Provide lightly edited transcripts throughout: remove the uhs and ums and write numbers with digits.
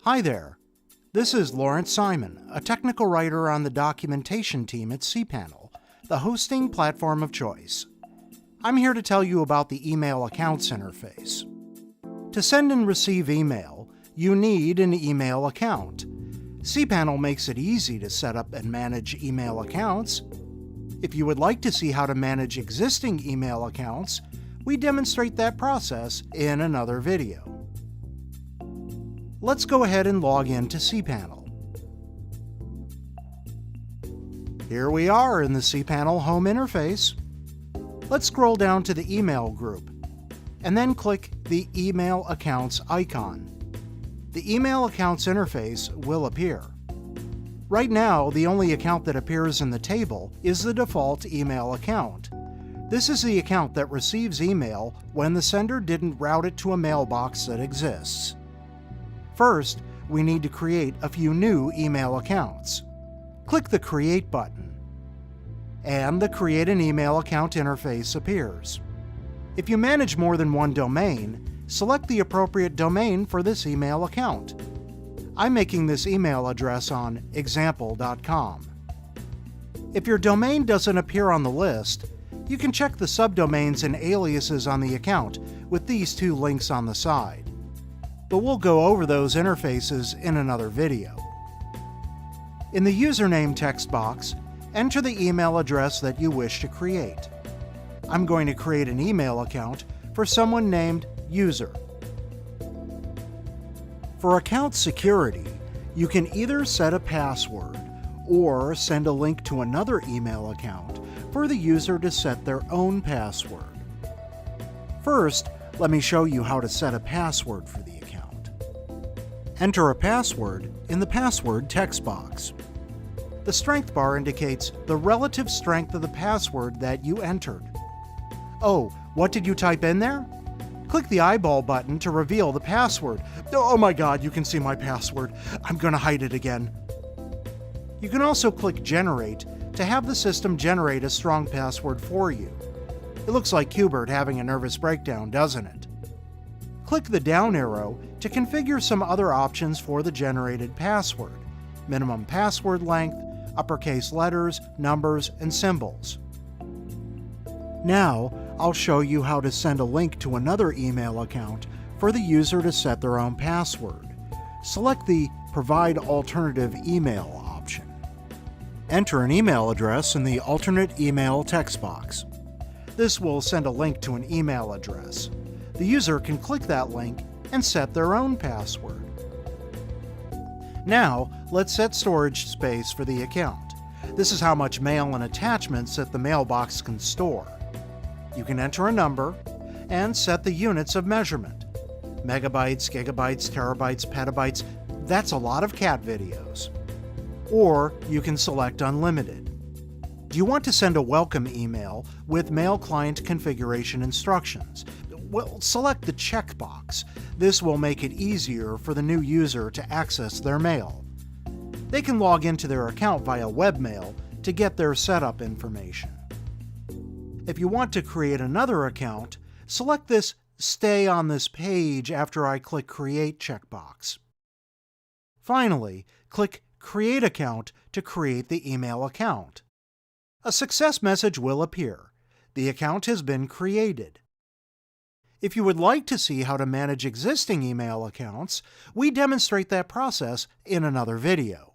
Hi there. This is Lawrence Simon, a technical writer on the documentation team at cPanel, the hosting platform of choice. I'm here to tell you about the email accounts interface. To send and receive email, you need an email account. cPanel makes it easy to set up and manage email accounts. If you would like to see how to manage existing email accounts, we demonstrate that process in another video. Let's go ahead and log into cPanel. Here we are in the cPanel home interface. Let's scroll down to the email group, and then click the Email Accounts icon. The Email Accounts interface will appear. Right now, the only account that appears in the table is the default email account. This is the account that receives email when the sender didn't route it to a mailbox that exists. First, we need to create a few new email accounts. Click the Create button, and the Create an Email Account interface appears. If you manage more than one domain, select the appropriate domain for this email account. I'm making this email address on example.com. If your domain doesn't appear on the list, you can check the subdomains and aliases on the account with these two links on the side. But we'll go over those interfaces in another video. In the username text box, enter the email address that you wish to create. I'm going to create an email account for someone named User. For account security, you can either set a password or send a link to another email account for the user to set their own password. First, let me show you how to set a password for the account. Enter a password in the password text box. The strength bar indicates the relative strength of the password that you entered. Oh, what did you type in there? Click the eyeball button to reveal the password. Oh my God, you can see my password. I'm going to hide it again. You can also click Generate to have the system generate a strong password for you. It looks like Hubert having a nervous breakdown, doesn't it? Click the down arrow to configure some other options for the generated password: minimum password length, uppercase letters, numbers, and symbols. Now, I'll show you how to send a link to another email account for the user to set their own password. Select the Provide Alternative Email option. Enter an email address in the Alternate Email text box. This will send a link to an email address. The user can click that link and set their own password. Now, let's set storage space for the account. This is how much mail and attachments that the mailbox can store. You can enter a number and set the units of measurement. Megabytes, gigabytes, terabytes, petabytes, that's a lot of cat videos. Or you can select unlimited. Do you want to send a welcome email with mail client configuration instructions? Well, select the checkbox. This will make it easier for the new user to access their mail. They can log into their account via webmail to get their setup information. If you want to create another account, select this Stay on this page after I click Create checkbox. Finally, click Create Account to create the email account. A success message will appear. The account has been created. If you would like to see how to manage existing email accounts, we demonstrate that process in another video.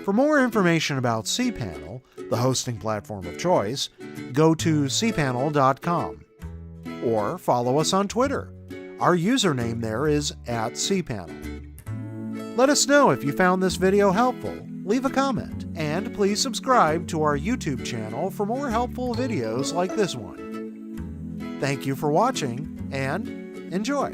For more information about cPanel, the hosting platform of choice, go to cPanel.com or follow us on Twitter. Our username there is @cPanel. Let us know if you found this video helpful. Leave a comment, and please subscribe to our YouTube channel for more helpful videos like this one. Thank you for watching, and enjoy!